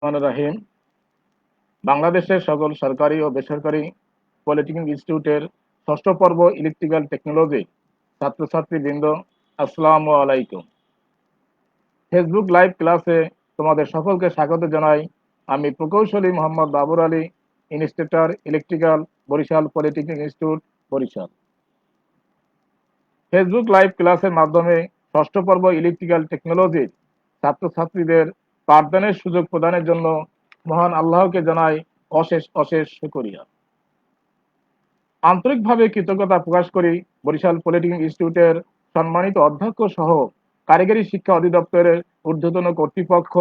রাহিম বাংলাদেশের সকল সরকারি ও বেসরকারি পলিটেকনিক ইনস্টিটিউটের ষষ্ঠ পর্ব ইলেকট্রিক্যাল টেকনোলজি ছাত্রছাত্রীবৃন্দ, আসসালামু আলাইকুম। ফেসবুক লাইভ ক্লাসে তোমাদের সকলকে স্বাগত জানাই। আমি প্রকৌশলী মোহাম্মদ বাবর আলী, ইনস্টিটিউটর electrical, Barishal polytechnic institute, Barishal. Facebook live ক্লাসের মাধ্যমে ষষ্ঠ পর্ব ইলেকট্রিক্যাল টেকনোলজির ছাত্রছাত্রীদের পাঠদানের সুযোগ প্রদানের জন্য মহান আল্লাহকে জানাই অশেষ অশেষ শুকরিয়া। আন্তরিকভাবে কৃতজ্ঞতা প্রকাশ করি বরিশাল পলিটেকনিক ইনস্টিটিউটের সম্মানিত অধ্যক্ষ সহ কারিগরি শিক্ষা অধিদপ্তরের ঊর্ধ্বতন কর্তৃপক্ষ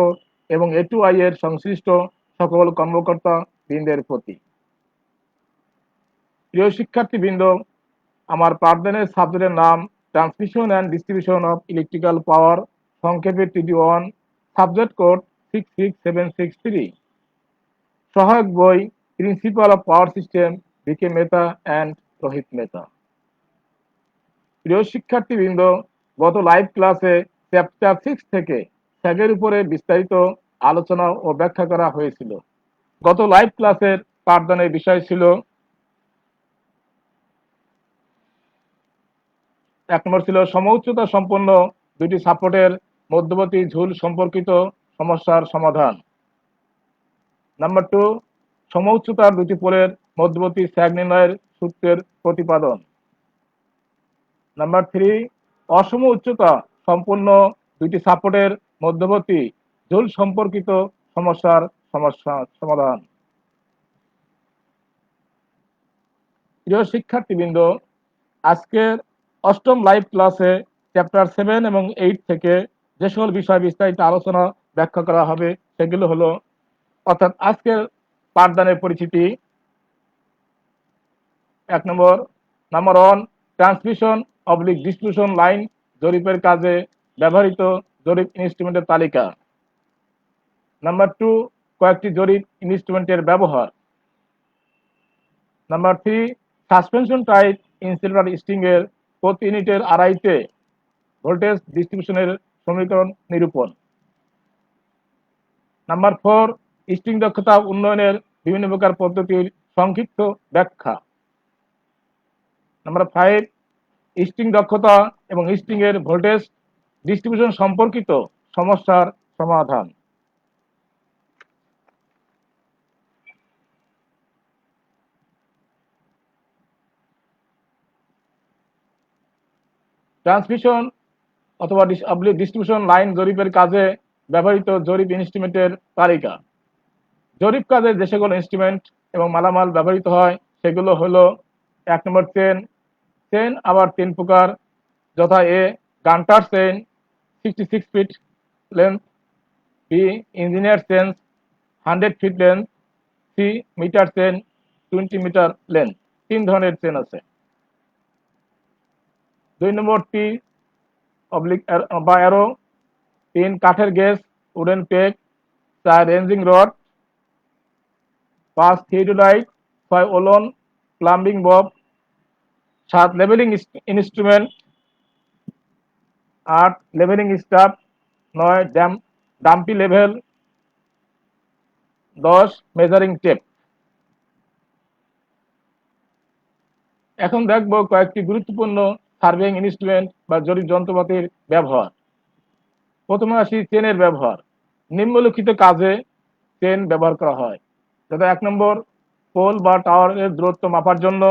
এবং A2I এর সংশ্লিষ্ট সকল কর্মকর্তা বৃন্দের প্রতি। প্রিয় শিক্ষার্থীবৃন্দ, আমার পাঠদানের সাবজেক্টের নাম transmission and distribution of electrical power, সংক্ষেপে TD1, সাবজেক্ট কোড 66763। সহায়ক বই principal of power system, VK Mehta and Rohit Mehta. প্রিয় শিক্ষার্থীবৃন্দ, গত লাইভ ক্লাসে চ্যাপ্টার 6 থেকে স্যাগের উপরে বিস্তারিত আলোচনা ও ব্যাখ্যা করা হয়েছিল। গত লাইভ ক্লাসের পাঠদানের বিষয় ছিল 1 নম্বর ছিল সমউচ্চতা সম্পন্ন দুটি সাপোর্টের মধ্যবর্তী ঝুল সম্পর্কিত সমস্যার সমাধান। নাম্বার 2, সমউচ্চতার দুটি পোলের মধ্যবর্তী স্যাগ নির্ণয়ের সূত্রের প্রতিপাদন। নাম্বার 3, অসম উচ্চতা সম্পন্ন দুইটি সাপোর্টের মধ্যবর্তী ঝুল সম্পর্কিত সমস্যার সমাধান। প্রিয় শিক্ষার্থীবৃন্দ, আজকের অষ্টম লাইভ ক্লাসে চ্যাপ্টার 7 এবং 8 থেকে যে সকল বিষয় বিস্তারিত আলোচনা ব্যাখ্যা করা হবে সেগুলো হলো, অর্থাৎ আজকের পাঠদানের পরিচিতি। 1 নম্বর, নাম্বার 1, ট্রান্সমিশন অবলিক ডিস্ট্রিবিউশন লাইন জরিপের কাজে ব্যবহৃত জরিপ ইনস্ট্রুমেন্টের তালিকা। নাম্বার 2, কয়েকটি জরিপ ইনস্ট্রুমেন্টের ব্যবহার। Number 3, suspension type insulator string এর প্রতি ইউনিটের আড়াইতে ভোল্টেজ ডিস্ট্রিবিউশনের সমীকরণ নিরূপণ। নাম্বার 4, স্ট্রিং দক্ষতা উন্নয়নের বিভিন্ন প্রকার পদ্ধতির সংক্ষিপ্ত ব্যাখ্যা। নাম্বার 5, স্ট্রিং দক্ষতা এবং স্ট্রিং এর ভোল্টেজ ডিস্ট্রিবিউশন সম্পর্কিত সমস্যার সমাধান। ট্রান্সমিশন অথবা ডিস্ট্রিবিউশন লাইন জরিপের কাজে ব্যবহৃত জরিপ ইনস্ট্রুমেন্টের তালিকা। জরিপ কাজে যে সকল ইনস্ট্রুমেন্ট এবং মালামাল ব্যবহৃত হয় সেগুলো হলো 1 নম্বর চেন আবার 3 প্রকার, যথা A, Gunter chain 66 feet length, B, engineer chain 100 feet length, C, metre chain 20 metre length. 3 ধরনের চেন আছে। 2 নম্বর T অবলিক বা অ্যারো, 3 কাঠের gauge, wooden peg, 4 ranging rod, 5 theodolite, 6 ওলন plumbing bob, 7 levelling instrument, 8 levelling staff, 9 dumpy level, 10 measuring tape. এখন দেখব কয়েকটি গুরুত্বপূর্ণ সার্ভেইং ইনস্ট্রুমেন্ট বা জরিপ যন্ত্রপাতির ব্যবহার। প্রথমে আসি চেনের ব্যবহার। নিম্নলিখিত কাজে চেন ব্যবহার করা হয়, যথা 1 নম্বর, পোল বা টাওয়ারের দূরত্ব মাপার জন্য।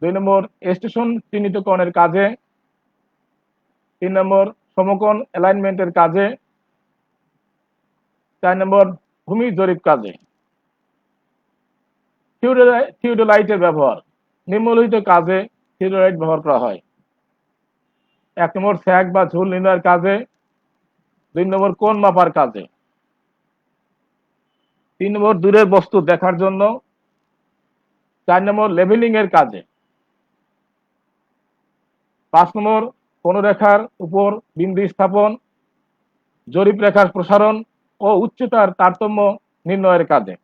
2 নম্বর, স্টেশন চিহ্নিতকরণের কাজে। 3 নম্বর, সমকোণ অ্যালাইনমেন্টের কাজে। 4 নম্বর, ভূমি জরিপ কাজে। থিওডোলাইটের ব্যবহার। নিম্নলিখিত কাজে থিওডোলাইট ব্যবহার করা হয়। 1 নম্বর, স্যাগ বা ঝুল নির্ণয়ের কাজে। 2 নম্বর, কোণ মাপার কাজে। 3 নম্বর, দূরের বস্তু দেখার জন্য। 4 নম্বর, লেভেলিং এর কাজে। 5 নম্বর, কোন রেখার উপর বিন্দু স্থাপন, জরিপ রেখার প্রসারণ ও উচ্চতার তারতম্য নির্ণয়ের কাজে।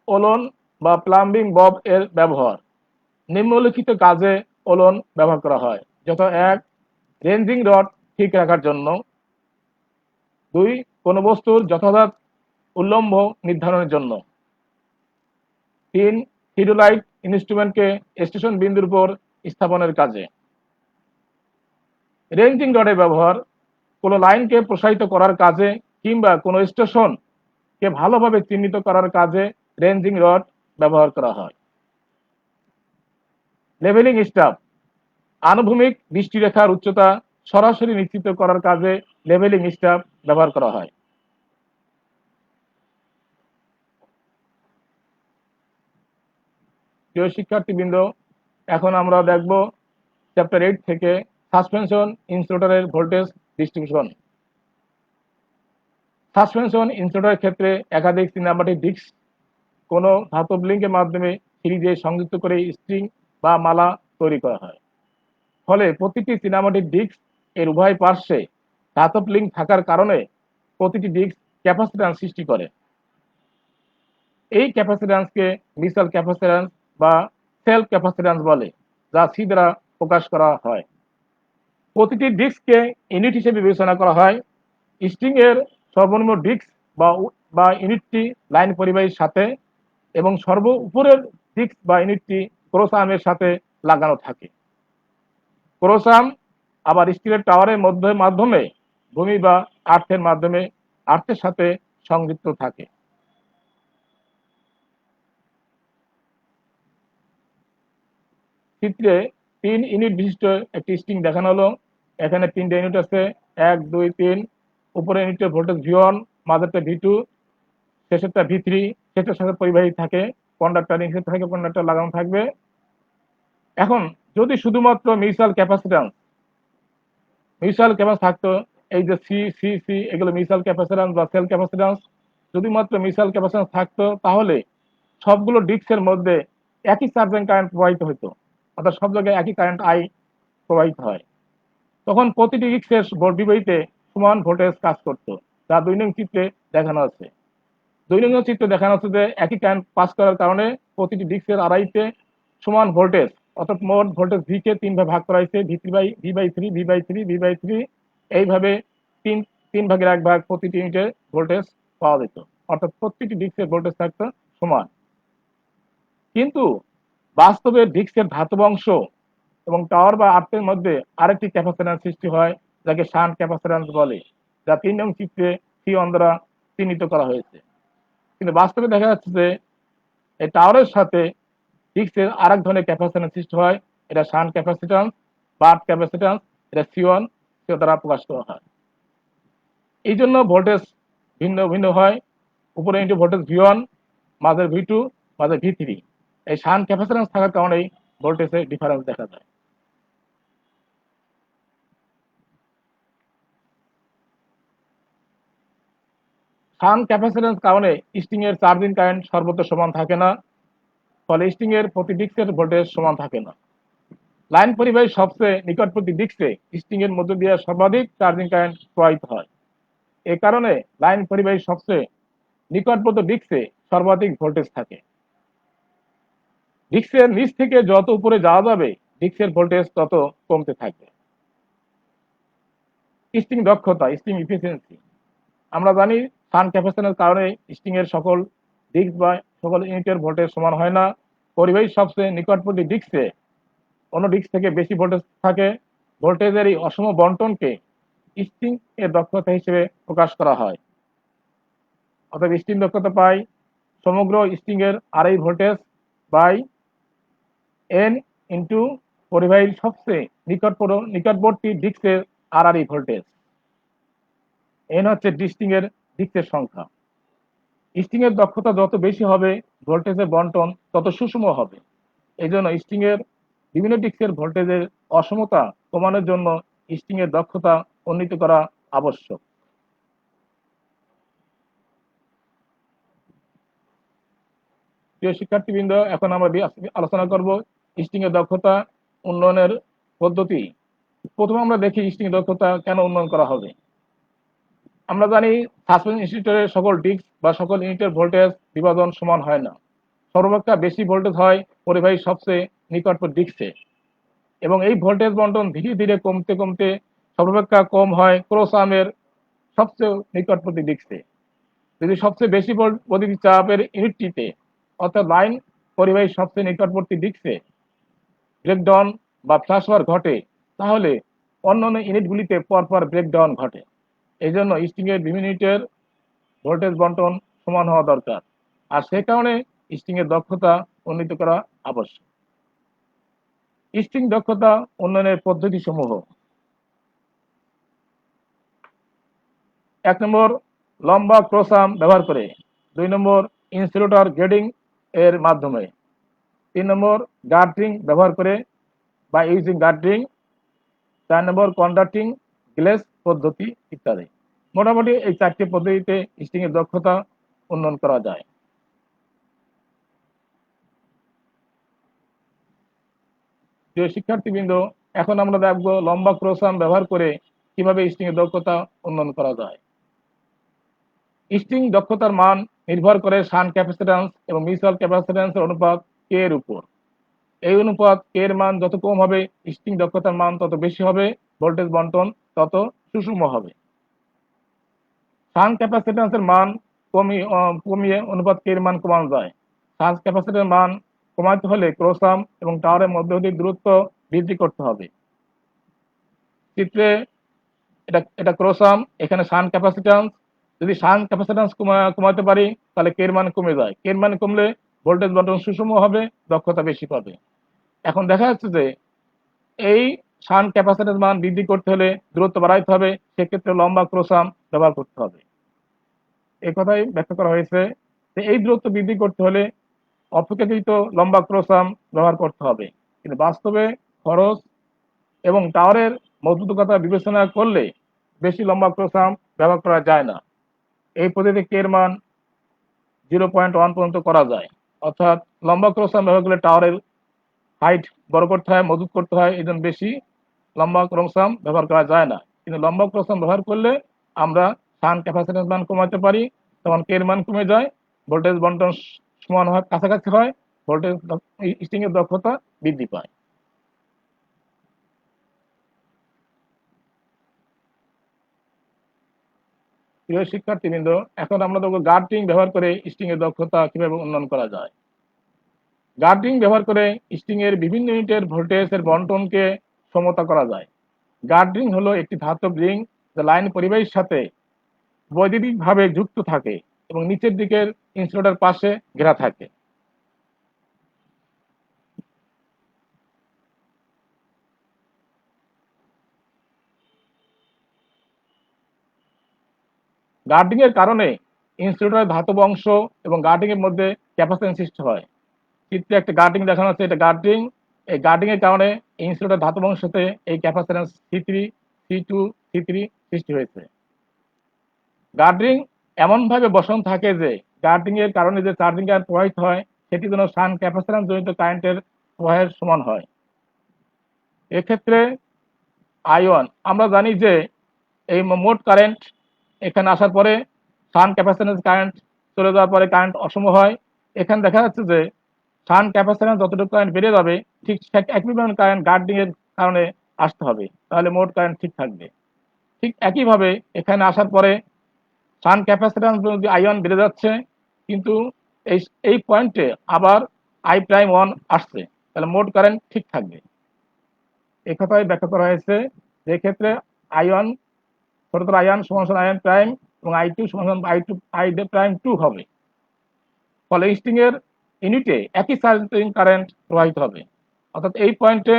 ওলন বা প্লাম্বিং বব এর ব্যবহার। নিম্নলিখিত কাজে ওলন ব্যবহার করা হয়, যথা 1, রেঞ্জিং রড ঠিক রাখার জন্য। 2 কোনো বস্তুর যথাযথ উল্লম্ব নির্ধারণের জন্য। 3 থিওডোলাইট ইনস্ট্রুমেন্টকে স্টেশন বিন্দুর উপর স্থাপনের কাজে। রেঞ্জিং রডের ব্যবহার কোনো লাইনকে প্রসারিত করার কাজে কিংবা কোনো স্টেশনকে ভালোভাবে চিহ্নিত করার কাজে রেঞ্জিং রড ব্যবহার করা হয়। লেভেলিং স্টাফ আনুভূমিক দৃষ্টিরেখার উচ্চতা সরাসরি নিশ্চিত করার কাজে লেভেলিং স্টাফ ব্যবহার করা হয়। প্রিয় শিক্ষার্থীবৃন্দ, এখন আমরা দেখব চ্যাপ্টার 8 থেকে সাসপেনশন ইনসুলেটরের ভোল্টেজ ডিস্ট্রিবিউশন। সাসপেনশন ইনসুলেটরের ক্ষেত্রে একাধিক সিনেমাটিক ডিস্ক কোনো ধাতব লিঙ্কের মাধ্যমে সিরিজে সংযুক্ত করে স্ট্রিং বা মালা তৈরি করা হয়। ফলে প্রতিটি সিনেমাটিক ডিস্ক এর উভয় পার্শ্বে ধাতব লিঙ্ক থাকার কারণে প্রতিটি ডিস্ক ক্যাপাসিট্যান্স সৃষ্টি করে। এই ক্যাপাসিট্যান্সকে মিউচুয়াল ক্যাপাসিট্যান্স বা সেলফ ক্যাপাসিট্যান্স বলে, যা সি দ্বারা প্রকাশ করা হয়। প্রতিটি ডিস্ককে ইউনিট হিসেবে বিবেচনা করা হয়। স্ট্রিং এর সর্বনিম্ন ডিস্ক বা ইউনিটটি লাইন পরিবাহীর সাথে এবং সর্ব উপরের ডিস্ক বা ইউনিটটি ক্রোসামের সাথে লাগানো থাকে। ক্রোসাম আবার স্টিলের টাওয়ারের মাধ্যমে ভূমি বা আর্থের সাথে সংযুক্ত থাকে। চিত্রে 3 ইউনিট বিশিষ্ট একটি স্ট্রিং দেখানো হলো। এখানে 3টে ইউনিট আছে, 1, 2, 3। উপরের ইউনিটের ভোল্টেজ V1, মাঝেরটা V2, শেষেরটা V3। সেটার সাথে পরিবাহী থাকে, কন্ডাক্টর নিচে থাকে, কন্ডাক্টর লাগানো থাকবে। এখন যদি শুধুমাত্র মিউচুয়াল ক্যাপাসিট্যান্স থাকতো, এই যে সি সি সি এগুলো মিউচুয়াল ক্যাপাসিট্যান্স বা সেল ক্যাপাসিট্যান্স, শুধুমাত্র মিউচুয়াল ক্যাপাসিট্যান্স থাকতো, তাহলে সবগুলো ডিস্কের মধ্যে একই চার্জিং কারেন্ট প্রবাহিত হতো, অর্থাৎ সব জায়গায় একই কারেন্ট আই প্রবাহিত হয়। তখন প্রতিটি ডিস্কের বিপরীতে সমান ভোল্টেজ কাজ করতো, যা 2 নং চিত্রে দেখানো আছে। 2 নং চিত্রে দেখানো হচ্ছে যে একই কারেন্ট পাস করার কারণে প্রতিটি ডিস্কের আড়াইতে সমান ভোল্টেজ, অর্থাৎ মোট ভোল্টেজ ভি কে 3 ভাগে ভাগ করা হয়েছে, V3/V/3 এইভাবে 3 ভাগের 1 ভাগ প্রতিটি ইউনিটের ভোল্টেজ পাওয়া যেত, অর্থাৎ প্রতিটি ডিস্কের ভোল্টেজ থাকতো সমান। কিন্তু বাস্তবে ডিস্কের ধাতব অংশ এবং টাওয়ার বা আর্থের মধ্যে আরেকটি ক্যাপাসিট্যান্স সৃষ্টি হয়, যাকে শান্ট ক্যাপাসিট্যান্স বলে, যা 3 নং চিত্রে C1 দ্বারা চিহ্নিত করা হয়েছে। কিন্তু বাস্তবে দেখা যাচ্ছে যে এই টাওয়ারের সাথে ডিস্কের আরেক ধরনের ক্যাপাসিট্যান্স সৃষ্টি হয়, এটা শান্ট ক্যাপাসিট্যান্স বা আর্থ ক্যাপাসিট্যান্স, এটা C1 দ্বারা প্রকাশ করা হয়। এই জন্য ভোল্টেজ ভিন্ন ভিন্ন হয়। উপরে ইউনিট ভোল্টেজ V1, মাঝের V2, মাঝের V3। এই শান্ট ক্যাপাসিট্যান্স থাকার কারণেই ভোল্টেজের ডিফারেন্স দেখা যায়। শান্ট ক্যাপাসিট্যান্স কারণে স্ট্রিং এর চার্জিং কারেন্ট সর্বত্র সমান থাকে না, ফলে স্ট্রিং এর প্রতি ডিস্কের ভোল্টেজ সমান থাকে না। লাইন পরিবাহীর সবচেয়ে নিকটবর্তী ডিস্কে স্ট্রিং এর মধ্য দিয়ে সর্বাধিক চার্জিং কারেন্ট প্রবাহিত হয়। এ কারণে লাইন পরিবাহীর সবচেয়ে নিকটবর্তী ডিস্কে সর্বাধিক ভোল্টেজ থাকে। ডিস্কের নিচ থেকে যত উপরে যাওয়া যাবে, ডিস্কের ভোল্টেজ তত কমতে থাকবে। স্ট্রিং দক্ষতা, স্ট্রিং ইফিসিয়েন্সি। আমরা জানি শান্ট ক্যাপাসিট্যান্সের কারণে স্ট্রিং এর সকল ডিস্ক বা সকল ইউনিটের ভোল্টেজ সমান হয় না। পরিবাহীর সবচেয়ে নিকটবর্তী ডিস্কে অন্য ডিস্ক থেকে বেশি ভোল্টেজ থাকে। ভোল্টেজের এই অসম বন্টনকে স্ট্রিং এর দক্ষতা হিসেবে প্রকাশ করা হয়। অর্থাৎ স্ট্রিং দক্ষতা পাই সমগ্র স্ট্রিং এর আড়াই ভোল্টেজ বাই এন ইন্টু পরিবাহীর সবচেয়ে নিকটবর্তী ডিস্কের আড়াই ভোল্টেজ। এন হচ্ছে স্ট্রিং এর ডিস্কের সংখ্যা। স্ট্রিং এর দক্ষতা যত বেশি হবে, ভোল্টেজের বন্টন তত সুষম হবে। এই জন্য স্ট্রিং এর বিভিন্ন ডিস্কের ভোল্টেজের অসমতা কমানোর জন্য স্ট্রিং এর দক্ষতা উন্নীত করা আবশ্যক। প্রিয় শিক্ষার্থীবৃন্দ, এখন আমরা আলোচনা করব স্ট্রিং এর দক্ষতা উন্নয়নের পদ্ধতি। প্রথমে আমরা দেখি স্ট্রিং এর দক্ষতা কেন উন্নয়ন করা হবে। আমরা জানি সাসপেনশন ইনসুলেটরের সকল ডিস্ক বা সকল ইউনিটের ভোল্টেজ বিভাজন সমান হয় না। সর্বাপেক্ষা বেশি ভোল্টেজ হয় পরিবাহীর সবচেয়ে নিকটবর্তী ডিস্কে, এবং এই ভোল্টেজ বন্টন ধীরে ধীরে কমতে কমতে সর্বাপেক্ষা কম হয় ক্রোসামের সবচেয়ে নিকটবর্তী ডিস্কে। যদি সবচেয়ে বেশি বৈদ্যুতিক চাপের ইউনিটটিতে অর্থাৎ লাইন পরিবাহী সবচেয়ে নিকটবর্তী ডিস্কে ব্রেকডাউন বা ফ্ল্যাশওভার ঘটে, তাহলে অন্যান্য ইউনিটগুলিতে পরপর ব্রেকডাউন ঘটে। এই জন্য স্ট্রিংয়ের বিভিন্ন ইউনিটের ভোল্টেজ বন্টন সমান হওয়া দরকার, আর সে কারণে স্ট্রিংয়ের দক্ষতা উন্নীত করা আবশ্যক। স্ট্রিং দক্ষতা উন্নয়নের পদ্ধতি সমূহ: 1 নম্বর লম্বা ক্রোসাম ব্যবহার করে, 2 নম্বর ইনসুলেটর গ্রেডিং এর মাধ্যমে, 3 নম্বর গার্ডরিং ব্যবহার করে বা ইউজিং গার্ডরিং, 4 নম্বর কন্ডাক্টিং গ্লেস পদ্ধতি ইত্যাদি। মোটামুটি এই 4টি পদ্ধতিতে স্ট্রিং এর দক্ষতা উন্নয়ন করা যায়। প্রিয় শিক্ষার্থীবৃন্দ, এখন আমরা দেখব লম্বা ক্রোসাম ব্যবহার করে কিভাবে স্ট্রিং এর দক্ষতা উন্নয়ন করা যায়। স্ট্রিং দক্ষতার মান নির্ভর করে শান্ট ক্যাপাসিট্যান্স এবং মিউচুয়াল ক্যাপাসিট্যান্সের অনুপাত কে এর উপর। এই অনুপাত কে এর মান যত কম হবে, স্ট্রিং দক্ষতার মান তত বেশি হবে, ভোল্টেজ বন্টন তত সুষম হবে। শান্ট ক্যাপাসিট্যান্সের মান কমিয়ে অনুপাত কে এর মান কমানো যায়। শান্ট ক্যাপাসিট্যান্সের মান কমাতে হলে ক্রোসাম এবং টাওয়ারের মধ্যবর্তী দূরত্ব বৃদ্ধি করতে হবে। চিত্রে এটা ক্রোসাম, এখানে শান্ট ক্যাপাসিট্যান্স। যদি শান্ট ক্যাপাসিট্যান্স কমাতে পারি, তাহলে কে এর মান কমে যায়। কে এর মান কমলে ভোল্টেজ বন্টন সুষম হবে, দক্ষতা বেশি পাবে। এখন দেখা যাচ্ছে যে এই শান্ট ক্যাপাসিট্যান্স মান বৃদ্ধি করতে হলে দূরত্ব বাড়াইতে হবে, সেক্ষেত্রে লম্বা ক্রোসাম ব্যবহার করতে হবে। এই কথাই ব্যাখ্যা করা হয়েছে যে এই দূরত্ব বৃদ্ধি করতে হলে অপেক্ষাকৃত লম্বা ক্রোসাম ব্যবহার করতে হবে, কিন্তু বাস্তবে খরচ এবং টাওয়ারের মজবুততা বিবেচনা করলে বেশি লম্বা ক্রোসাম ব্যবহার করা যায় না। এই পদ্ধতিতে কে এর মান 0.1 পর্যন্ত করা যায়। অর্থাৎ লম্বা ক্রোসাম ব্যবহার করলে টাওয়ারের হাইট বড় করতে হয়, মজবুত করতে হয়, এই জন্য বেশি লম্বা ক্রোসাম ব্যবহার করা যায় না। কিন্তু লম্বা ক্রোসাম ব্যবহার করলে আমরা শান্ট ক্যাপাসিট্যান্স মান কমাতে পারি, তখন কে এর মান কমে যায়, ভোল্টেজ বন্টন সমান হয়, কাছাকাছি হয়, ভোল্টেজ স্ট্রিং এর দক্ষতা বৃদ্ধি পায়। প্রিয় শিক্ষার্থীবৃন্দ, এখন আমরা দেখব গার্ডরিং ব্যবহার করে স্ট্রিং এর দক্ষতা কিভাবে উন্নয়ন করা যায়। গার্ডরিং ব্যবহার করে স্ট্রিং এর বিভিন্ন ইউনিটের ভোল্টেজের বন্টনকে সমতা করা যায়। গার্ডরিং হলো একটি ধাতব রিং যা লাইন পরিবাহীর সাথে বৈদ্যুতিকভাবে যুক্ত থাকে এবং নিচের দিকের ইনসুলেটর পাশে ঘেরা থাকে। গার্ডিং এর কারণে ইনসুলেটরের ধাতব অংশ এবং গার্ডিং এর মধ্যে ক্যাপাসিট্যান্স সৃষ্টি হয়। চিত্রে একটা গার্ডিং দেখানো হচ্ছে, এটা গার্ডিং। এই গার্ডিং এর কারণে ইনসুলেটরের ধাতব অংশতে এই ক্যাপাসিট্যান্স C3, C2, C3 সৃষ্টি হয়েছে। গার্ডিং এমন ভাবে বসানো থাকে যে গার্ডিং এর কারণে যে চার্জিং কারেন্ট প্রবাহিত হয়, সেটি যেন শান্ট ক্যাপাসিট্যান্স জনিত কারেন্টের প্রবাহের সমান হয়। এক্ষেত্রে I1 আমরা জানি যে এই মোট কারেন্ট এখানে আসার পরে শান্ট ক্যাপাসিট্যান্স কারেন্ট চলে যাওয়ার পরে কারেন্ট অসম হয়। এখানে দেখা যাচ্ছে যে শান্ট ক্যাপাসিট্যান্স যতটুকু কারেন্ট বেড়ে যাবে, ঠিক একই পরিমাণ কারেন্ট গার্ডিং এর কারণে আসতে হবে, তাহলে মোট কারেন্ট ঠিক থাকবে। ঠিক একইভাবে এখানে আসার পরে শান্ট ক্যাপাসিট্যান্স যদি I1 বেড়ে যাচ্ছে, কিন্তু এই এই পয়েন্টে আবার I'1 আসছে, তাহলে মোট কারেন্ট ঠিক থাকবে। এই কথাই ব্যাখ্যা করা হয়েছে যে ক্ষেত্রে I1 ছোটতর I1 সমান I1 প্রাইম এবং I2 সমান I'2 হবে। ফলে স্ট্রিং এর ইউনিটে একই চার্জিং কারেন্ট প্রবাহিত হবে। অর্থাৎ এই পয়েন্টে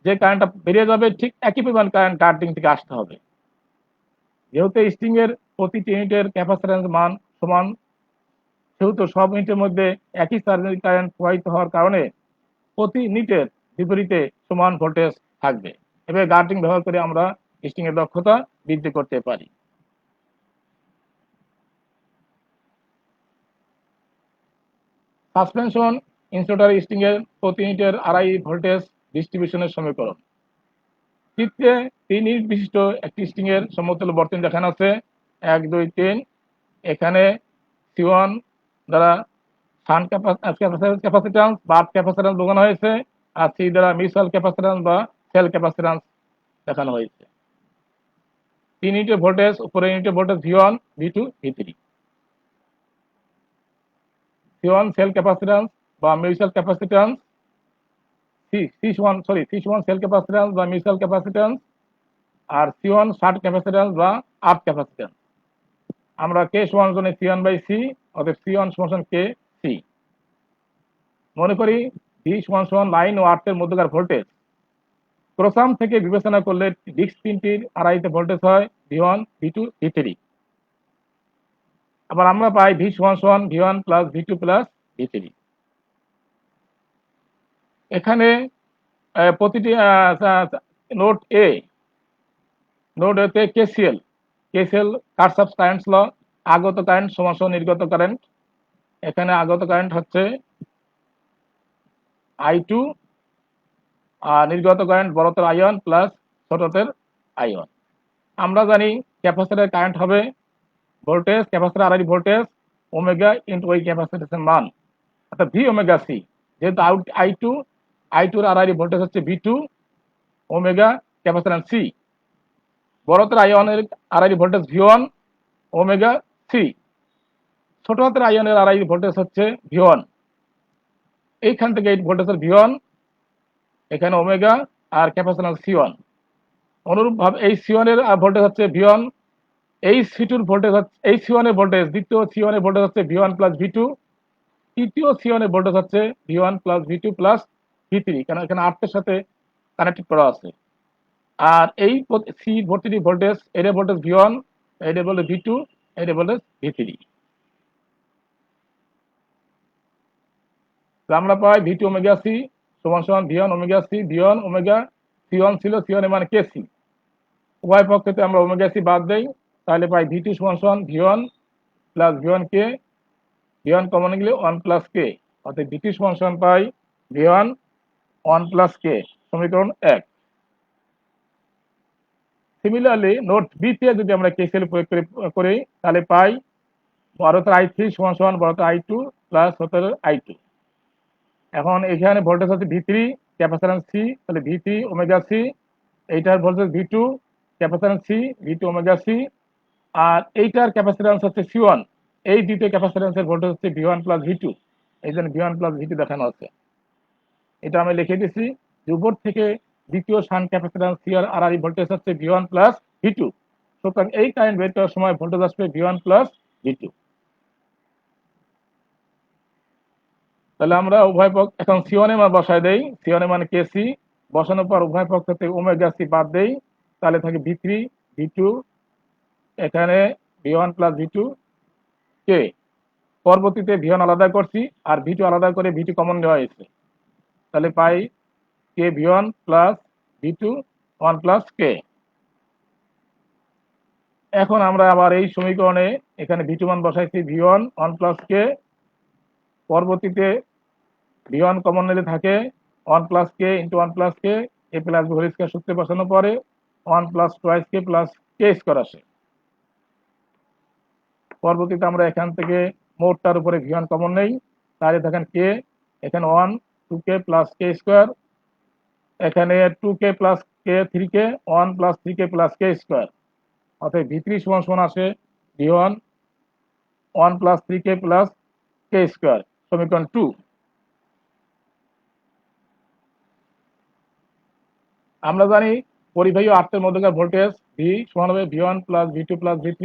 যে কারেন্টটা বেরিয়ে যাবে, ঠিক একই পরিমাণ কারেন্ট গার্ডিং থেকে আসতে হবে। যেহেতু স্ট্রিং এর প্রতিটি ইউনিটের ক্যাপাসিট্যান্স মান সমান, সেহেতু সব ইউনিটের মধ্যে একই চার্জিং কারেন্ট প্রবাহিত হওয়ার কারণে প্রতি ইউনিটের বিপরীতে সমান ভোল্টেজ থাকবে। এভাবে গার্ডিং ব্যবহার করে আমরা স্ট্রিং এর দক্ষতা বৃদ্ধি করতে পারি। সাসপেনশন ইনসুলেটর স্ট্রিং এর প্রতি ইউনিটের আড়াই ভোল্টেজ ডিস্ট্রিবিউশনের সমীকরণ। চিত্রে 3 ইউনিট বিশিষ্ট একটি স্ট্রিং এর সমতুল্য বর্তনী দেখানো আছে, 1, 2, 3। এখানে C1 দ্বারা শান্ট ক্যাপাসিট্যান্স বা আর্থ ক্যাপাসিট্যান্স বোঝানো হয়েছে, আর C দ্বারা মিউচুয়াল ক্যাপাসিট্যান্স বা সেল ক্যাপাসিট্যান্স দেখানো হয়েছে। 3 ইউনিটের ভোল্টেজ, উপরের ইউনিটের voltage V1, V2, V3। C1 self capacitance বা mutual capacitance, C1 self capacitance বা মিউচুয়াল ক্যাপাসিট্যান্স, আর C1 শান্ট ক্যাপাসিট্যান্স বা আর্ক ক্যাপাসিট্যান্স। আমরা K সমান C1/C, অতএব C1 সমান K C। মনে করি V সমান লাইন ও আর্থের মধ্যকার ভোল্টেজ। ক্রোসাম থেকে বিবেচনা করলে ডিস্ক তিনটির আড়াইতে ভোল্টেজ হয় V1, V2, V3। আবার আমরা পাই V সমান V1 plus V2 plus V3। এখানে প্রতিটি নোড এতে কেসিএল কারশফস কারেন্টস ল, আগত কারেন্ট সমান নির্গত কারেন্ট। এখানে আগত কারেন্ট হচ্ছে I2, আর নির্গত কারেন্ট বড়তর I1 প্লাস ছোটতের I1। আমরা জানি ক্যাপাসিটরের কারেন্ট হবে ভোল্টেজ, ক্যাপাসিটর আড়াই ভোল্টেজ ওমেগা ইন্টু ওই ক্যাপাসিটরের মান, অর্থাৎ ভি ওমেগা সি। যেহেতু I2 আড়াই ভোল্টেজ হচ্ছে V2 omega capacitor C, বড়তর I1 এর আড়াই ভোল্টেজ V1 ওমেগা সি, ছোট হাতের I1 এর আড়াই ভোল্টেজ হচ্ছে V1। এইখান থেকে এই ভোল্টেজের V1, এখানে ওমেগা আর ক্যাপাসিটর C1। অনুরূপভাবে এই C1 এর ভোল্টেজ হচ্ছে V1, এই C2 এর ভোল্টেজ হচ্ছে, এই C1 এর ভোল্টেজ, দ্বিতীয় C1 এর ভোল্টেজ হচ্ছে V1 প্লাস V2, তৃতীয় C1 এর ভোল্টেজ হচ্ছে V1 plus V2 plus V3, কারণ এখানে আর্টের সাথে কানেক্টেড করা আছে। আর এই সি ভর্তিটি ভোল্টেজ, এর ভোল্টেজ V1, এর ভোল্টেজ V2, এর ভোল্টেজ V3। আমরা পাই V2 ওমেগা সি সমান V1 omega C, V1 omega C1 ছিল, C1 এর মানে KC। উভয় পক্ষতে আমরা ওমেগা সি বাদ দেই, তাহলে পাই V2 সমান V1 প্লাস V1 কে, V1 কমন গেলে 1 প্লাস K, অর্থাৎ V2 সমান পাই V1 1 প্লাস K, সমীকরণ 1। সিমিলারলি নোট বি তে যদি আমরা কেসিএল প্রয়োগ করি তাহলে পাই বড়তর I3 সমান বড়তর I2 প্লাস ছোটতর I2। এখন এখানে ভোল্টেজ হচ্ছে V3 ক্যাপাসিট্যান্স C, তাহলে V3 ওমেগা C, এইটার voltage V2 capacitance C, V2 omega C, আর এইটার ক্যাপাসিট্যান্স হচ্ছে C1, এই দ্বিতীয় ক্যাপাসিট্যান্সের ভোল্টেজ হচ্ছে V1 প্লাস V2, এই জন্য V1 প্লাস V2 দেখানো আছে। এটা আমি লিখে দিচ্ছি, উপর থেকে দ্বিতীয় শান্ট ক্যাপাসিট্যান্স C এর আড়াই ভোল্টেজ হচ্ছে V1 প্লাস V2, সুতরাং এই কারেন্ট বের করার সময় ভোল্টেজ আসবে V1 প্লাস V2। তাহলে আমরা উভয় পক্ষ এখন C1 এর মান বসায় দেই, C1 এর মানে KC, বসানোর পর উভয় পক্ষ থেকে ওমেগা সি বাদ দেই, তাহলে থাকে V3 V2, এখানে V1 প্লাস V2 K। পরবর্তীতে V1 আলাদা করছি আর V2 আলাদা করে V2 কমন নেওয়া হয়েছে, তাহলে পাই K V1 plus V2 1 plus K। এখন আমরা আবার এই সমীকরণে এখানে V2 মান বসাইছি V1 1 প্লাস K, পরবর্তীতে V1 কমন নিলে থাকে 1 plus K into 1 plus K, এ প্লাস বি হোল স্কয়ার সূত্রে বসানোর পরে 1 plus twice K plus K square আসে। পরবর্তীতে আমরা এখান থেকে মোটটার উপরে V1 কমন নেই, তাহলে দেখেন K, এখানে 1 2K প্লাস K স্কয়ার, এখানে 2K plus K 3K, 1 plus 3K plus K square, অর্থাৎ V3 সমান আসে V1 1 plus 3K plus K square, সমীকরণ 2। আমরা জানি পরিবাহী ও আর্থের মধ্যকার ভোল্টেজ V সমান হবে V1 plus V2 plus V3,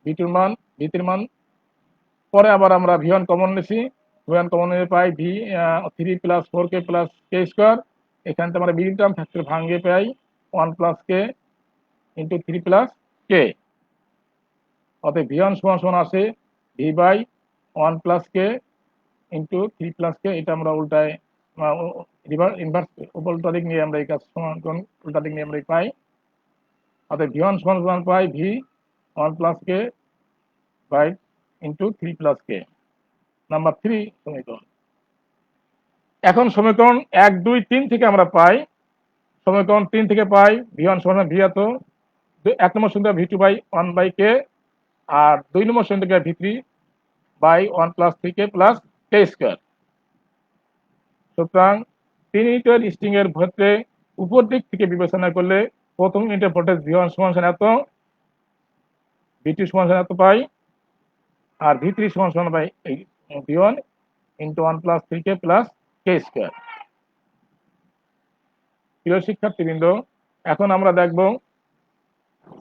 V2 মান V3 মান। পরে আবার আমরা V1 কমন নিছি, V1 কমন নিয়ে পাই V3 plus 4K plus K square, এখান থেকে আমরা মিডিল টার্ম ফ্যাক্টর ভাঙিয়ে পাই 1 plus K into 3 plus K, অতএব V1 সমান আসে V by 1 plus K into 3 plus K। এটা আমরা উল্টায় ইনভার্স উল্টা দিক নিয়ে আমরা এই কাজ সমাধান, উল্টা দিক নিয়ে আমরা পাই, অতএব V1 সমান পাই V1 plus K by into 3 plus K, number 3 সমীকরণ। এখন সমীকরণ 1 2 3 থেকে আমরা পাই, সমীকরণ 3 থেকে পাই V1 সমান V এত, 1 নম্বর সমীকরণ V2 বাই 1 বাই K, আর 2 নম্বর সমীকরণ V3 by 1 plus 3K plus K square. সুতরাং 3 ইউনিটের স্ট্রিং এর ক্ষেত্রে উপর দিক থেকে বিবেচনা করলে প্রথম ইউনিটের ভোল্টেজ V1 সমান এত, V2 সমান এত পাই, আর V3 সমান পাই এই V1 into 1 plus 3k plus k square. প্রিয় শিক্ষার্থীবৃন্দ, এখন আমরা দেখব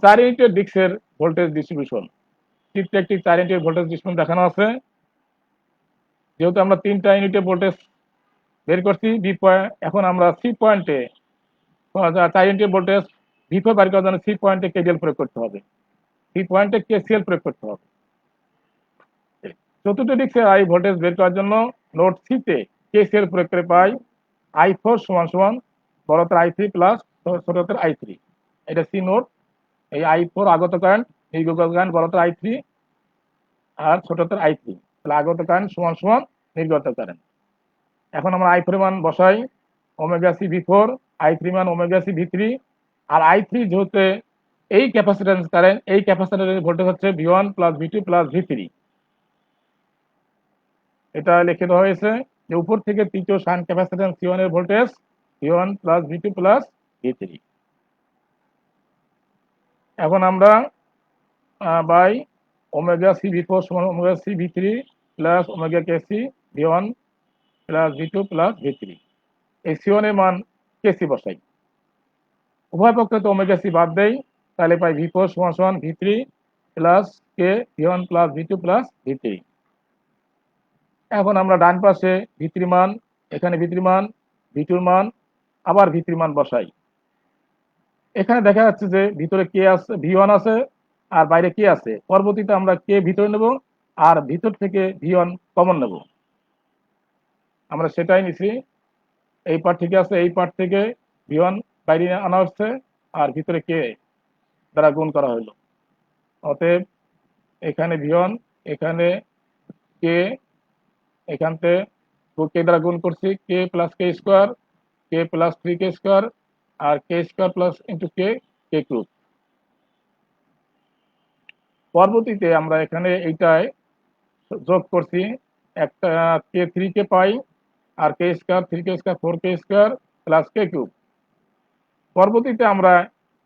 4 ইউনিটের ডিস্কের ভোল্টেজ ডিস্ট্রিবিউশন। চিত্রে একটি 4 ইউনিটের ভোল্টেজ ডিস্ট্রিবিউশন দেখানো আছে। যেহেতু আমরা 3টা ইউনিটের ভোল্টেজ বের করছি বি পয়েন্ট, এখন আমরা সি পয়েন্টে 4 ইউনিটের ভোল্টেজ V4 বের করার জন্য সি পয়েন্টে কেডিএল প্রয়োগ করতে হবে, সি পয়েন্টে কেসিএল প্রয়োগ করতে হবে। চতুর্থ ডিস্কের আই ভোল্টেজ বের করার জন্য নোড সিতে কেসিএল প্রয়োগ করে পাই I4 সমান বড়হাতের I3 প্লাস ছোটহাতের I3। এটা সি নোড। এই I4 আগত কারেন্ট, নির্গত কারেন্ট বড়হাতের I3 আর ছোটহাতের I3, তাহলে আগত কারেন্ট সমান নির্গত কারেন্ট। এখন আমরা I4 মান বসাই ওমেগা সি V4, I3 মান ওমেগা সি V3, আর I3 যেহেতু এই ক্যাপাসিট্যান্স কারেন্ট, এই ক্যাপাসিটরের ভোল্টেজ হচ্ছে V1 plus V2 plus V3। এটা লিখে দেওয়া হয়েছে যে উপর থেকে তৃতীয় শান্ট ক্যাপাসিট্যান্স C1 এর voltage V1 plus V2 plus V3। এখন আমরা বাই ওমেগা সি V4 সমান omega C V3 plus omega k C V1 plus V2 plus V3, এই C1 এর মান কেসি বসাই। উভয় পক্ষে তো ওমেগা সি বাদ দেই, তাহলে পাই V4 সমান V3 প্লাস কে V1 plus V2 plus V3। এখন আমরা ডান পাশে V3 মান, এখানে V3 মান, V2 মান, আবার V3 মান বসাই। এখানে দেখা যাচ্ছে যে ভিতরে কে আছে, V1 আছে আর বাইরে কে আছে। পরবর্তীতে আমরা কে ভিতরে নেব আর ভিতর থেকে V1 কমন নেব। আমরা সেটাই নিছি। এই পার্ট থেকে আছে, এই পার্ট থেকে V1 বাইরে আনা হচ্ছে আর ভিতরে কে দ্বারা গুণ করা হলো। অতএব এখানে V1, এখানে কে, এখানতে কে দ্বারা গুণ করছি k plus k square, k plus 3k square, আর k square plus into k cube. পরবর্তীতে আমরা এখানে এইটায় যোগ করছি একটা K3 পাই, আর k square 3k square 4k square plus k cube. পরবর্তীতে আমরা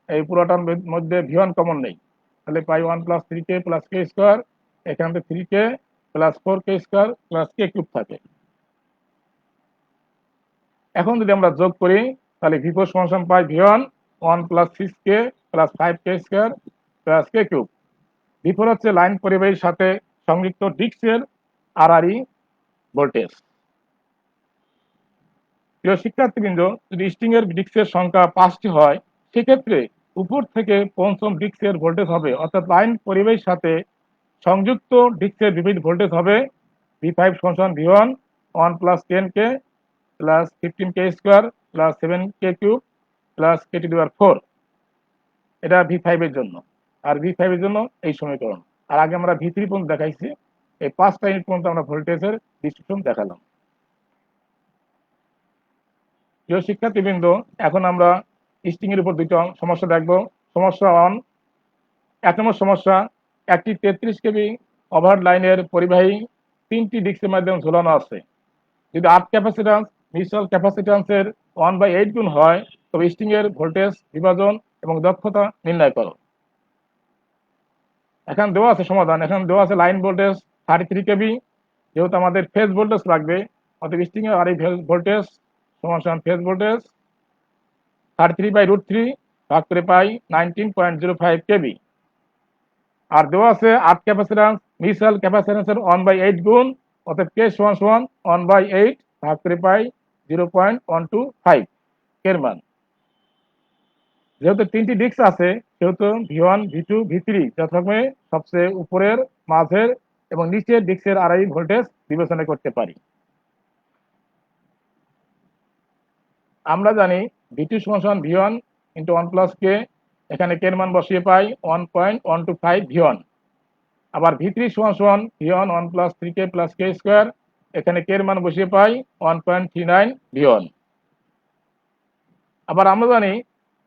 এই পুরোটার মধ্যে V1 কমন নেই, তাহলে পাই 1 plus 3k plus k square, এখান থেকে 3k plus 4k square plus k cube থাকে। এখন যদি আমরা যোগ করি তাহলে V4 সমান পাই V1 1 plus 6k plus 5k square plus k cube. V4 হচ্ছে লাইন পরিবাহীর সাথে সংযুক্ত ডিস্কের আরআরই ভোল্টেজ। প্রিয় শিক্ষার্থীবৃন্দ, যদি স্ট্রিং এর ডিস্কের সংখ্যা 5টি হয়, সেক্ষেত্রে উপর থেকে পঞ্চম ডিস্কের ভোল্টেজ হবে, অর্থাৎ লাইন পরিবাহীর সাথে সংযুক্ত ডিস্কের বিপরীত ভোল্টেজ হবে V5 সমান V1 1 plus 10k plus 15k square plus 7k cube plus k to the power 4। এটা V5 এর জন্য, আর V5 এর জন্য এই সমীকরণ। আর আগে আমরা V3 পর্যন্ত দেখাইছি, এই 5টা ইউনিট পর্যন্ত আমরা ভোল্টেজের ডিস্ট্রিবিউশন দেখালাম। প্রিয় শিক্ষার্থীবৃন্দ, এখন আমরা স্ট্রিং এর উপর দুটো সমস্যা দেখব। সমস্যা 1, 1 নম্বর সমস্যা, একটি 33 কেবি ওভার লাইনের পরিবাহী 3টি ডিস্কের মাধ্যমে ঝোলানো আছে। যদি আর্থ ক্যাপাসিট্যান্স মিউচুয়াল ক্যাপাসিট্যান্সের 1/8 গুণ হয়, তবে স্ট্রিং এর ভোল্টেজ বিভাজন এবং দক্ষতা নির্ণয় করো। এখন দেওয়া আছে সমাধান, এখন দেওয়া আছে লাইন ভোল্টেজ 33 কেবি, যেহেতু আমাদের ফেজ ভোল্টেজ লাগবে, অতএব স্ট্রিং এর আর এই ভোল্টেজ সমান ফেজ ভোল্টেজ 33/√3 ভাগ করে পাই 19.05 কেবি। আর দেওয়া আছে আর্থ ক্যাপাসিট্যান্স মিউচুয়াল ক্যাপাসিট্যান্সের 1/8 গুণ, অতএব কে সমান 1/8 ভাগ করে পাই 0.125 এর মান। যেহেতু 3টি ডিস্ক আছে, সেহেতু V1 V2 V3 যথাক্রমে সবচেয়ে উপরের, মাঝের এবং নিচের ডিস্কের আরআরই ভোল্টেজ বিবেচনা করতে পারি। আমরা জানি V2 সমান V1 ইন্টু 1 প্লাস কে, এখানে কে এর মান বসিয়ে পাই 1.125 V1। আবার V3 সমান V1 1 plus 3k plus k square, এখানে কে এর মান বসিয়ে পাই 1.39 V1। আবার আমরা জানি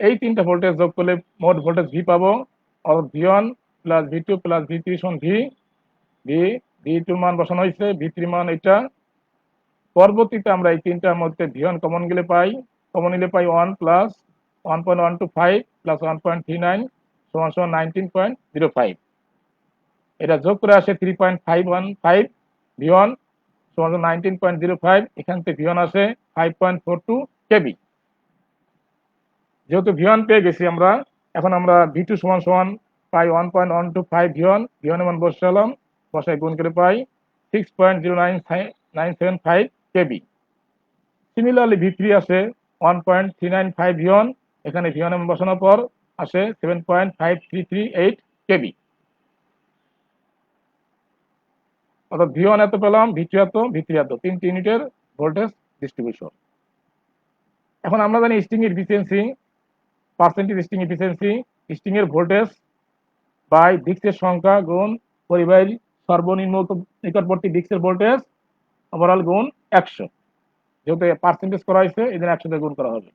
এই 3টা ভোল্টেজ যোগ করলে মোট ভোল্টেজ V পাবো, অর্থাৎ V1 plus V2 plus V3 সমান V2 মান বসানো হয়েছে, V3 মান এটা। পরবর্তীতে আমরা এই 3টার মধ্যে V1 কমন নিলে পাই 1 প্লাস 1.125 প্লাস 1.39 সমান সমান 19.05। এটা যোগ করে আসে 3.515 V1 সমান 19.05। এখান থেকে V1 আসে 5.42 কেবি। যেহেতু V1 পেয়ে গেছি আমরা, এখন আমরা V2 সমান সমান পাই 1.125 V1 এর মান বসালাম, বসায় গুণ করে পাই 6.09975 কেবি। সিমিলারলি V3 আসে 1.395 V1, এখানে V1 এর মান বসানোর পর আসে 7.5338 কেবি। অর্থাৎ V1 এত পেলাম, V2 এত, V3 এত, 3টি ইউনিটের ভোল্টেজ ডিস্ট্রিবিউশন। এখন আমরা জানি string efficiency, percentage string efficiency, string এর ভোল্টেজ বাই ডিস্কের সংখ্যা গুণ পরিবাহীর সর্বনিম্ন নিকটবর্তী ডিস্কের ভোল্টেজ ওভারঅল গুণ 100। যেহেতু পার্সেন্টেজ করা হয়েছে এই জন্য 100 দিয়ে গুণ করা হবে।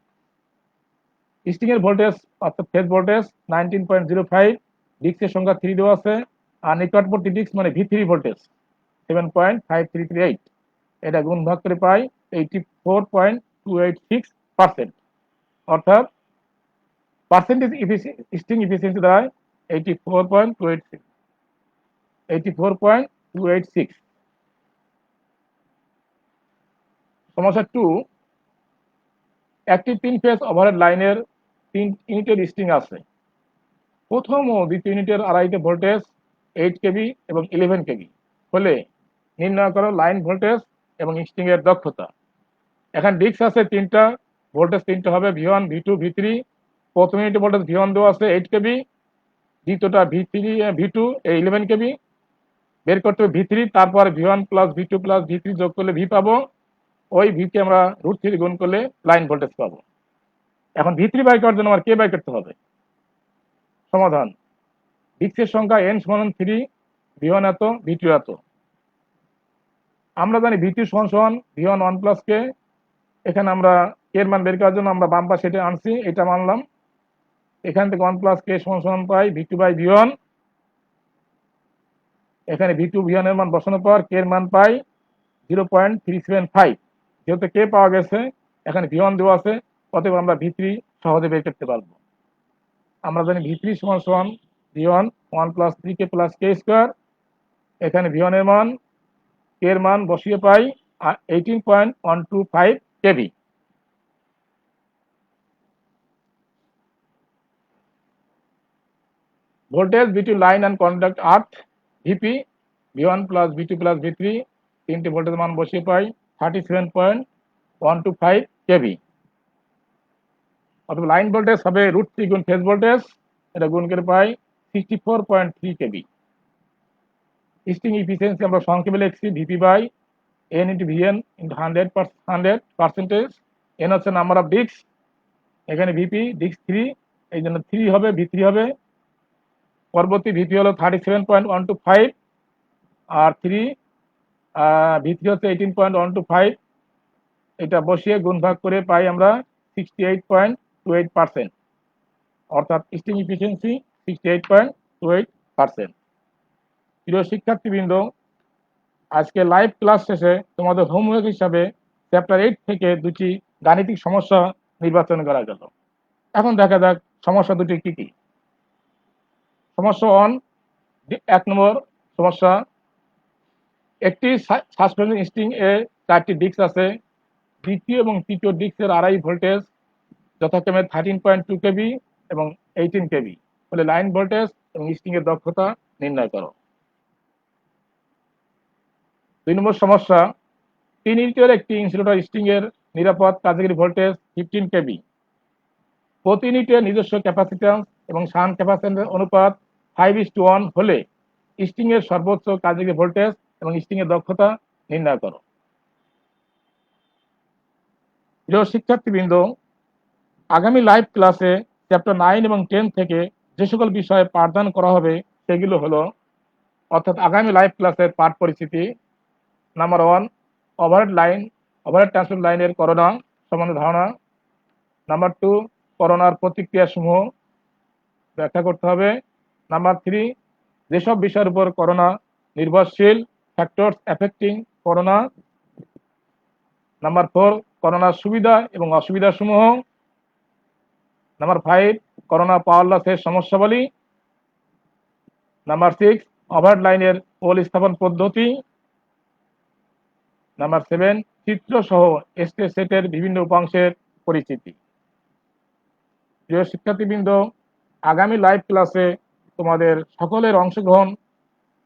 স্ট্রিং এর ভোল্টেজ অর্থাৎ ফেজ ভোল্টেজ 19.05, ডিস্কের সংখ্যা 3 দেওয়া আছে, আর নিকটবর্তী ডিস্ক মানে V3 ভোল্টেজ 7.5338। এটা গুণ ভাগ করে পাই 84.286%। অর্থাৎ পার্সেন্টেজ স্ট্রিং এফিসিয়েন্সি দ্বারা 84.286। সমস্যা 2, একটি 3 ফেজ ওভারহেড লাইনের 3 ইউনিটের স্ট্রিং আছে। প্রথম ও দ্বিতীয় ইউনিটের আড়াইটে ভোল্টেজ 8 কেবি এবং 11 কেবি হলে নির্ণয় করো লাইন ভোল্টেজ এবং স্ট্রিং এর দক্ষতা। এখন ডিস্ক আছে 3টা, ভোল্টেজ 3টা হবে V1, V2, V3। প্রথম ইউনিটে ভোল্টেজ V1 দেওয়া আছে 8 কেবি, দ্বিতীয়টা V2 11 কেবি। বের করতে হবে V3, তারপর V1 plus V2 plus V3 যোগ করলে V পাবো, ওই V কে আমরা √3 গুণ করলে লাইন ভোল্টেজ পাবো। এখন V3 বাই করার জন্য আমার কে বাই করতে হবে। সমাধান, ডিস্কের সংখ্যা n সমান 3, V1 এত, V2 এত। আমরা জানি V2 সমান সমান V1 1 প্লাস কে। এখানে আমরা কে এর মান বের করার জন্য আমরা বাম পাশে এটা আনছি, এটা মানলাম। এখান থেকে 1 প্লাস কে সমান সমান পাই V2 বাই V1। এখানে V2 V1 এর মান বসানোর পর কে এর মান পাই 0.375। যেহেতু কে পাওয়া গেছে, এখানে V1 দেওয়া আছে, অতএব আমরা V3 সহজে বের করতে পারবো। আমরা জানি V3 সমান সমান V1 1 plus 3k plus k square. এখানে V1 এর মান, কে এর মান বসিয়ে পাই 18.125 KV. Voltage between line and conduct earth VP, V1 plus V2 plus V3, তিনটি ভোল্টেজ মান বসিয়ে পাই 37.125 কেভি। অথবা লাইন ভোল্টেজ হবে √3 গুণ ফেজ ভোল্টেজ, এটা গুণ করে পাই 64.3 কেভি। স্ট্রিং এফিসিয়েন্সি আমরা সংক্ষেপে লিখছি VP by N into VN into 100%। N হচ্ছে নাম্বার অফ ডিস্ক, এখানে VP ডিস্ক 3, এই জন্য 3 হবে, V3 হবে। পরবর্তী VP হলো 37.125 আর 3 V3 হচ্ছে 18.125। এটা বসিয়ে গুণ ভাগ করে পাই আমরা 68.28%। অর্থাৎ স্ট্রিং এফিসিয়েন্সি 68.28%। প্রিয় শিক্ষার্থীবৃন্দ, আজকে লাইভ ক্লাস শেষে তোমাদের হোমওয়ার্ক হিসাবে চ্যাপ্টার 8 থেকে 2টি গাণিতিক সমস্যা নির্বাচন করা গেল। এখন দেখা যাক সমস্যা দুটি কি কি। সমস্যা 1, 1 নম্বর সমস্যা, একটি সাসপেনশন স্ট্রিং এ 4টি ডিস্ক আছে। দ্বিতীয় এবং তৃতীয় ডিস্কের আড়াই ভোল্টেজ যথাক্রমে 13.2 কেভি এবং 18 কেভি হলে লাইন ভোল্টেজ এবং স্ট্রিং এর দক্ষতা নির্ণয় করো। 2 নম্বর সমস্যা, 3 ইউনিটের একটি ইনসুলেটর স্ট্রিং এর নিরাপদ কার্যকরী ভোল্টেজ 15 কেভি। প্রতি ইউনিটের নিজস্ব ক্যাপাসিট্যান্স এবং শান্ট ক্যাপাসিট্যান্সের অনুপাত 5:1 হলে স্ট্রিং এর সর্বোচ্চ কার্যকরী ভোল্টেজ এবং স্ট্রিং এর দক্ষতা নির্ণয় করো। প্রিয় শিক্ষার্থীবৃন্দ, আগামী লাইভ ক্লাসে চ্যাপ্টার 9 এবং 10 থেকে যে সকল বিষয়ে পাঠদান করা হবে সেগুলো হলো, অর্থাৎ আগামী লাইভ ক্লাসের পাঠ পরিস্থিতি। নাম্বার 1, ওভারহেড ট্রান্সমিট লাইনের করোনা সম্বন্ধে ধারণা। নাম্বার 2, করোনার প্রতিক্রিয়া সমূহ ব্যাখ্যা করতে হবে। নাম্বার 3, যেসব বিষয়ের উপর করোনা নির্ভরশীল, ফ্যাক্টরস এফেক্টিং করোনা। নাম্বার 4, করোনার সুবিধা এবং অসুবিধা সমূহ। নাম্বার 5, করোনা পাওয়ার লসের সমস্যাবলী। নাম্বার 6, ওভার লাইনের পোল স্থাপন পদ্ধতি। নাম্বার 7, চিত্র সহ স্টেজ সেটের বিভিন্ন উপাংশের পরিচিতি। প্রিয় শিক্ষার্থীবৃন্দ, আগামী লাইভ ক্লাসে তোমাদের সকলের অংশগ্রহণ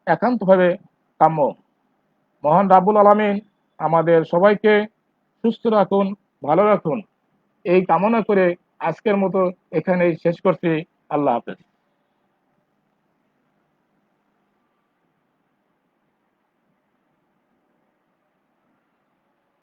একান্তভাবে কাম্য। মহান রাব্বুল আলামিন আমাদের সবাইকে সুস্থ রাখুন, ভালো রাখুন, এই কামনা করে আজকের মতো এখানেই শেষ করছি। আল্লাহ হাফেজ।